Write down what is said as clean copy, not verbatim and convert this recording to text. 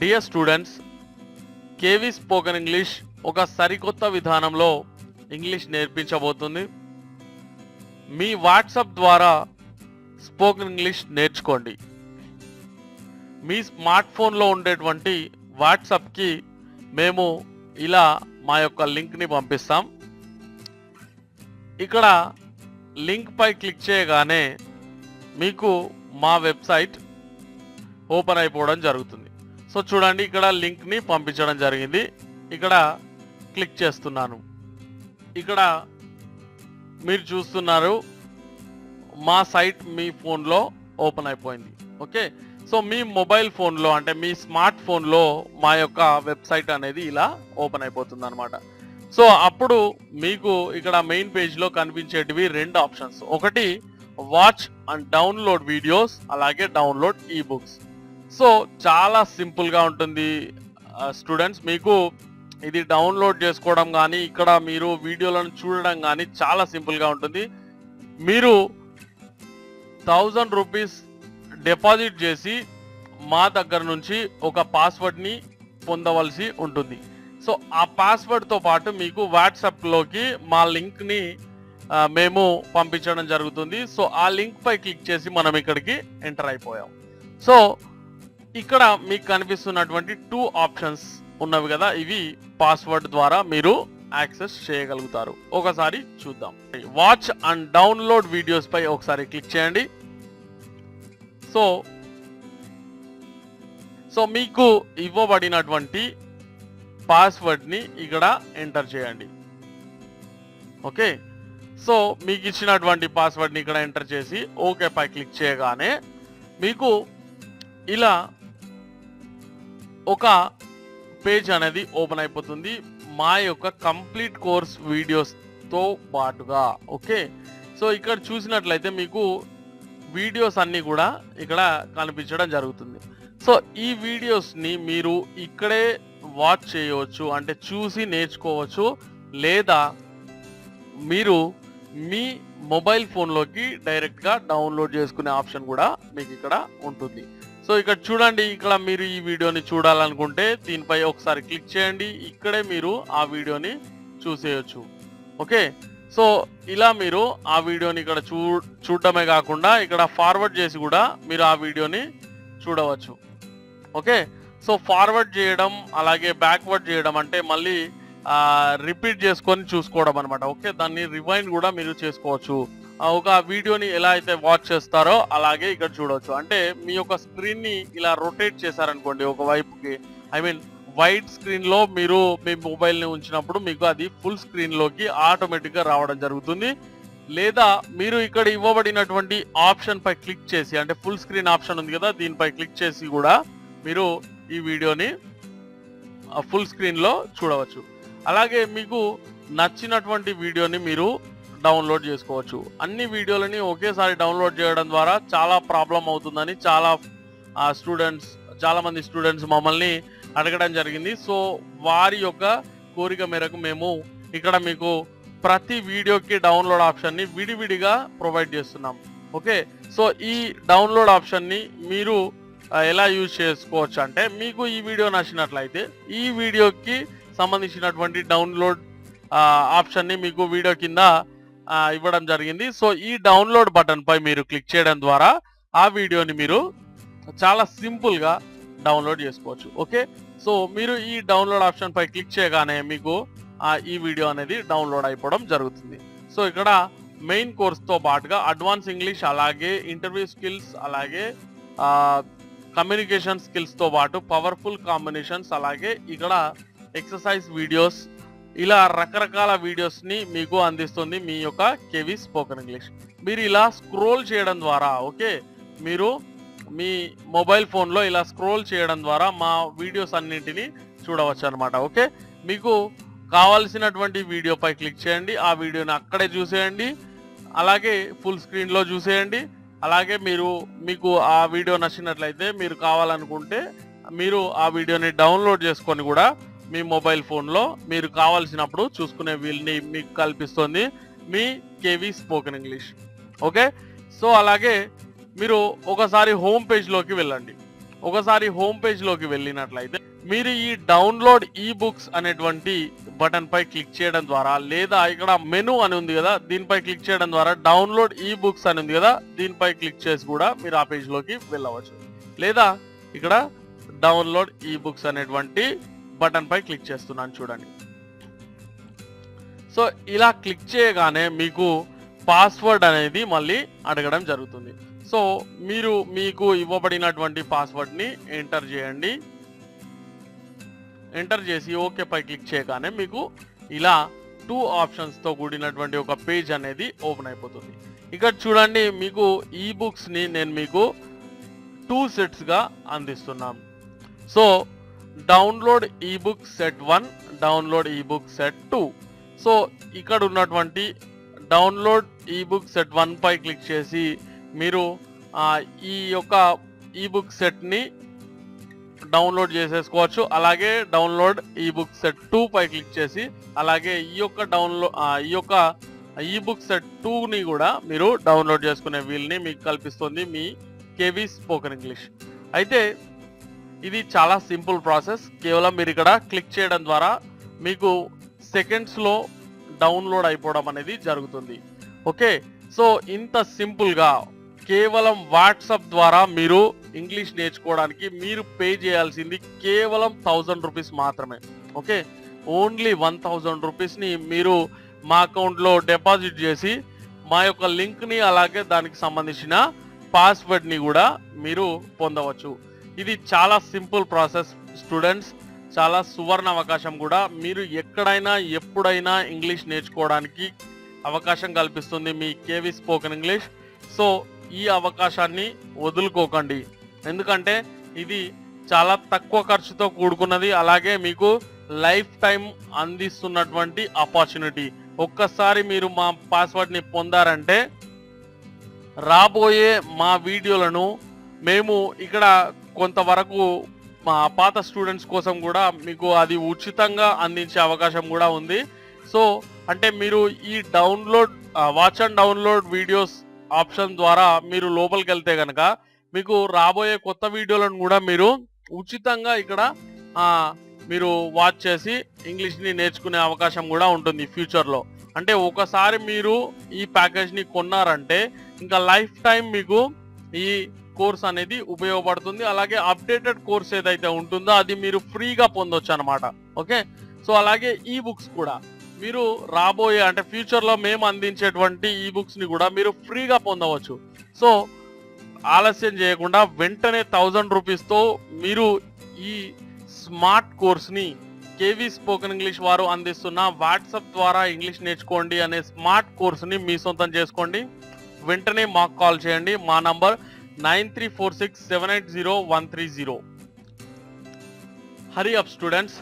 Dear students, KV spoken English ఒక సరికొత్త విధానంలో ఇంగ్లీష్ నేర్పించబోతుంది. మీ వాట్సాప్ ద్వారా స్పోకెన్ ఇంగ్లీష్ నేర్చుకోండి. మీ స్మార్ట్ ఫోన్లో ఉండేటువంటి వాట్సాప్కి మేము ఇలా మా యొక్క లింక్ని పంపిస్తాం. ఇక్కడ లింక్ పై క్లిక్ చేయగానే మీకు మా వెబ్సైట్ ఓపెన్ అయిపోవడం జరుగుతుంది. సో చూడండి, ఇక్కడ లింక్ని పంపించడం జరిగింది. ఇక్కడ క్లిక్ చేస్తున్నాను. ఇక్కడ మీరు చూస్తున్నారు మా సైట్ మీ ఫోన్లో ఓపెన్ అయిపోయింది. ఓకే, సో మీ మొబైల్ ఫోన్లో అంటే మీ స్మార్ట్ ఫోన్లో మా యొక్క వెబ్సైట్ అనేది ఇలా ఓపెన్ అయిపోతుంది అనమాట. సో అప్పుడు మీకు ఇక్కడ మెయిన్ పేజ్లో కనిపించేటివి రెండు ఆప్షన్స్. ఒకటి వాచ్ అండ్ డౌన్లోడ్ వీడియోస్, అలాగే డౌన్లోడ్ ఈ బుక్స్. సో చాలా సింపుల్గా ఉంటుంది స్టూడెంట్స్. మీకు ఇది డౌన్లోడ్ చేసుకోవడం కానీ ఇక్కడ మీరు వీడియోలను చూడడం కానీ చాలా సింపుల్గా ఉంటుంది. మీరు 1000 రూపీస్ డిపాజిట్ చేసి మా దగ్గర నుంచి ఒక పాస్వర్డ్ని పొందవలసి ఉంటుంది. సో ఆ పాస్వర్డ్తో పాటు మీకు వాట్సాప్లోకి మా లింక్ని మేము పంపించడం జరుగుతుంది. సో ఆ లింక్ పై క్లిక్ చేసి మనం ఇక్కడికి ఎంటర్ అయిపోయాం. సో ఇక్కడ మీకు కనిపిస్తున్నటువంటి 2 ఆప్షన్స్ ఉన్నవి కదా, ఇవి పాస్వర్డ్ ద్వారా మీరు యాక్సెస్ చేయగలుగుతారు. ఒకసారి చూద్దాం. వాచ్ అండ్ డౌన్లోడ్ వీడియోస్ పై ఒకసారి క్లిక్ చేయండి. సో మీకు ఇవ్వబడినటువంటి పాస్వర్డ్ని ఇక్కడ ఎంటర్ చేయండి. ఓకే, సో మీకు ఇచ్చినటువంటి పాస్వర్డ్ని ఇక్కడ ఎంటర్ చేసి ఓకే పై క్లిక్ చేయగానే మీకు ఇలా ఒక పేజ్ అనేది ఓపెన్ అయిపోతుంది మా యొక్క కంప్లీట్ కోర్స్ వీడియోస్తో పాటుగా. ఓకే, సో ఇక్కడ చూసినట్లయితే మీకు వీడియోస్ అన్నీ కూడా ఇక్కడ కనిపించడం జరుగుతుంది. సో ఈ వీడియోస్ని మీరు ఇక్కడే వాచ్ చేయవచ్చు, అంటే చూసి నేర్చుకోవచ్చు, లేదా మీరు మీ మొబైల్ ఫోన్లోకి డైరెక్ట్గా డౌన్లోడ్ చేసుకునే ఆప్షన్ కూడా మీకు ఇక్కడ ఉంటుంది. సో ఇక్కడ చూడండి, ఇక్కడ మీరు ఈ వీడియోని చూడాలనుకుంటే దీనిపై ఒకసారి క్లిక్ చేయండి. ఇక్కడే మీరు ఆ వీడియోని చూసేయచ్చు. ఓకే, సో ఇలా మీరు ఆ వీడియోని ఇక్కడ చూడటమే కాకుండా ఇక్కడ ఫార్వర్డ్ చేసి కూడా మీరు ఆ వీడియోని చూడవచ్చు. ఓకే, సో ఫార్వర్డ్ చేయడం అలాగే బ్యాక్వర్డ్ చేయడం అంటే మళ్ళీ రిపీట్ చేసుకొని చూసుకోవడం అనమాట. ఓకే, దాన్ని రివైండ్ కూడా మీరు చేసుకోవచ్చు. ఒక వీడియోని ఎలా అయితే వాచ్ చేస్తారో అలాగే ఇక్కడ చూడవచ్చు. అంటే మీ యొక్క స్క్రీన్ని ఇలా రొటేట్ చేశారనుకోండి ఒక వైపుకి, ఐ మీన్ వైడ్ స్క్రీన్లో మీరు మీ మొబైల్ని ఉంచినప్పుడు మీకు అది ఫుల్ స్క్రీన్లోకి ఆటోమేటిక్గా రావడం జరుగుతుంది. లేదా మీరు ఇక్కడ ఇవ్వబడినటువంటి ఆప్షన్ పై క్లిక్ చేసి, అంటే ఫుల్ స్క్రీన్ ఆప్షన్ ఉంది కదా, దీనిపై క్లిక్ చేసి కూడా మీరు ఈ వీడియోని ఫుల్ స్క్రీన్లో చూడవచ్చు. అలాగే మీకు నచ్చినటువంటి వీడియోని మీరు డౌన్లోడ్ చేసుకోవచ్చు. అన్ని వీడియోలని ఒకేసారి డౌన్లోడ్ చేయడం ద్వారా చాలా ప్రాబ్లం అవుతుందని చాలా మంది స్టూడెంట్స్ మమ్మల్ని అడగడం జరిగింది. సో వారి యొక్క కోరిక మేరకు మేము ఇక్కడ మీకు ప్రతి వీడియోకి డౌన్లోడ్ ఆప్షన్ని విడివిడిగా ప్రొవైడ్ చేస్తున్నాం. ఓకే, సో ఈ డౌన్లోడ్ ఆప్షన్ని మీరు ఎలా యూజ్ చేసుకోవచ్చు అంటే, మీకు ఈ వీడియో నచ్చినట్లయితే ఈ వీడియోకి సంబంధించినటువంటి డౌన్లోడ్ ఆప్షన్ని మీకు వీడియో కింద ఇవ్వడం జరిగింది. సో ఈ డౌన్లోడ్ బటన్ పై మీరు క్లిక్ చేయడం ద్వారా ఆ వీడియోని మీరు చాలా సింపుల్గా డౌన్లోడ్ చేసుకోవచ్చు. ఓకే, సో మీరు ఈ డౌన్లోడ్ ఆప్షన్ పై క్లిక్ చేయగానే మీకు ఈ వీడియో అనేది డౌన్లోడ్ అయిపోవడం జరుగుతుంది. సో ఇక్కడ మెయిన్ కోర్స్తో పాటుగా అడ్వాన్స్ ఇంగ్లీష్, అలాగే ఇంటర్వ్యూ స్కిల్స్, అలాగే కమ్యూనికేషన్ స్కిల్స్తో పాటు పవర్ఫుల్ కాంబినేషన్స్, అలాగే ఇక్కడ ఎక్సర్సైజ్ వీడియోస్, ఇలా రకరకాల వీడియోస్ని మీకు అందిస్తుంది మీ యొక్క కేవీ స్పోకెన్ ఇంగ్లీష్. మీరు ఇలా స్క్రోల్ చేయడం ద్వారా, ఓకే, మీరు మీ మొబైల్ ఫోన్లో ఇలా స్క్రోల్ చేయడం ద్వారా మా వీడియోస్ అన్నింటినీ చూడవచ్చు అనమాట. ఓకే, మీకు కావాల్సినటువంటి వీడియోపై క్లిక్ చేయండి, ఆ వీడియోని అక్కడే చూసేయండి, అలాగే ఫుల్ స్క్రీన్లో చూసేయండి. అలాగే మీకు ఆ వీడియో నచ్చినట్లయితే మీరు కావాలనుకుంటే మీరు ఆ వీడియోని డౌన్లోడ్ చేసుకొని కూడా మీ మొబైల్ ఫోన్లో మీరు కావాల్సినప్పుడు చూసుకునే వీలుని మీకు కల్పిస్తుంది మీ KV spoken English. Okay, so అలాగే మీరు ఒకసారి హోమ్ పేజ్లోకి వెళ్ళండి. ఒకసారి హోమ్ పేజ్ లోకి వెళ్ళినట్లయితే మీరు ఈ డౌన్లోడ్ ఈ బుక్స్ అనేటువంటి బటన్ పై క్లిక్ చేయడం ద్వారా, లేదా ఇక్కడ మెనూ అని ఉంది కదా దీనిపై క్లిక్ చేయడం ద్వారా డౌన్లోడ్ ఈ బుక్స్ అని ఉంది కదా దీనిపై క్లిక్ చేసి కూడా మీరు ఆ పేజ్ లోకి వెళ్ళవచ్చు. లేదా ఇక్కడ డౌన్లోడ్ ఈ బుక్స్ అనేటువంటి బటన్ పై క్లిక్ చేస్తున్నాను చూడండి. సో ఇలా క్లిక్ చేయగానే మీకు పాస్వర్డ్ అనేది మళ్ళీ అడగడం జరుగుతుంది. సో మీరు మీకు ఇవ్వబడినటువంటి పాస్వర్డ్ ని ఎంటర్ చేయండి. ఎంటర్ చేసి ఓకే పై క్లిక్ చేయగానే మీకు ఇలా 2 ఆప్షన్స్ తో కూడినటువంటి ఒక పేజ్ అనేది ఓపెన్ అయిపోతుంది. ఇక్కడ చూడండి, మీకు ఈ బుక్స్ ని నేను మీకు 2 సెట్స్ గా అందిస్తున్నాను. సో డౌన్లోడ్ ఈ బుక్ సెట్ 1, డౌన్లోడ్ ఈ బుక్ సెట్ 2. సో ఇక్కడ ఉన్నటువంటి డౌన్లోడ్ ఈ బుక్ సెట్ 1 పై క్లిక్ చేసి మీరు ఈ యొక్క ఈ బుక్ సెట్ ని డౌన్లోడ్ చేసేసుకోవచ్చు. అలాగే డౌన్లోడ్ ఈ బుక్ సెట్ 2 పై క్లిక్ చేసి అలాగే ఈ యొక్క ఈ బుక్ సెట్ 2 ని కూడా మీరు డౌన్లోడ్ చేసుకునే వీల్ని మీకు కల్పిస్తుంది మీ కేవీ స్పోకెన్ ఇంగ్లీష్. అయితే ఇది చాలా సింపుల్ ప్రాసెస్. కేవలం మీరు ఇక్కడ క్లిక్ చేయడం ద్వారా మీకు సెకండ్స్ లో డౌన్లోడ్ అయిపోవడం అనేది జరుగుతుంది. ఓకే, సో ఇంత సింపుల్ గా కేవలం వాట్సాప్ ద్వారా మీరు ఇంగ్లీష్ నేర్చుకోవడానికి మీరు పే చేయాల్సింది కేవలం 1000 రూపీస్ మాత్రమే. ఓకే, ఓన్లీ 1000 రూపీస్ ని మీరు మా అకౌంట్ లో డిపాజిట్ చేసి మా యొక్క లింక్ ని అలాగే దానికి సంబంధించిన పాస్వర్డ్ ని కూడా మీరు పొందవచ్చు. ఇది చాలా సింపుల్ ప్రాసెస్ స్టూడెంట్స్, చాలా సువర్ణ అవకాశం కూడా. మీరు ఎక్కడైనా ఎప్పుడైనా ఇంగ్లీష్ నేర్చుకోవడానికి అవకాశం కల్పిస్తుంది మీ కేవీ స్పోకెన్ ఇంగ్లీష్. సో ఈ అవకాశాన్ని వదులుకోకండి, ఎందుకంటే ఇది చాలా తక్కువ ఖర్చుతో కూడుకున్నది. అలాగే మీకు లైఫ్ టైం అందిస్తున్నటువంటి ఆపర్చునిటీ. ఒక్కసారి మీరు మా పాస్వర్డ్ ని పొందారంటే రాబోయే మా వీడియోలను మేము ఇక్కడ కొంతవరకు మా పాత స్టూడెంట్స్ కోసం కూడా మీకు అది ఉచితంగా అందించే అవకాశం కూడా ఉంది. సో అంటే మీరు ఈ download watch and download videos option ద్వారా మీరు లోపలికి వెళ్తే కనుక మీకు రాబోయే కొత్త వీడియోలను కూడా మీరు ఉచితంగా ఇక్కడ మీరు వాచ్ చేసి ఇంగ్లీష్ ని నేర్చుకునే అవకాశం కూడా ఉంటుంది ఫ్యూచర్ లో. అంటే ఒకసారి మీరు ఈ ప్యాకేజ్ ని కొన్నారంటే ఇంకా లైఫ్ టైం మీకు ఈ కోర్స్ అనేది ఉపయోగపడుతుంది. అలాగే అప్డేటెడ్ కోర్స్ ఏదైతే ఉంటుందో అది మీరు ఫ్రీగా పొందొచ్చు అనమాట. ఓకే, సో అలాగే ఈ బుక్స్ కూడా మీరు రాబోయే అంటే ఫ్యూచర్ లో మేము అందించేటువంటి ఈ బుక్స్ ని కూడా మీరు ఫ్రీగా పొందవచ్చు. సో ఆలస్యం చేయకుండా వెంటనే 1000 రూపీస్ తో మీరు ఈ స్మార్ట్ కోర్స్ ని కేవీ స్పోకెన్ ఇంగ్లీష్ వారు అందిస్తున్న వాట్సాప్ ద్వారా ఇంగ్లీష్ నేర్చుకోండి అనే స్మార్ట్ కోర్స్ ని మీ సొంతం చేసుకోండి. వెంటనే మాకు కాల్ చేయండి. మా నంబర్ 9346780130. Hurry up students.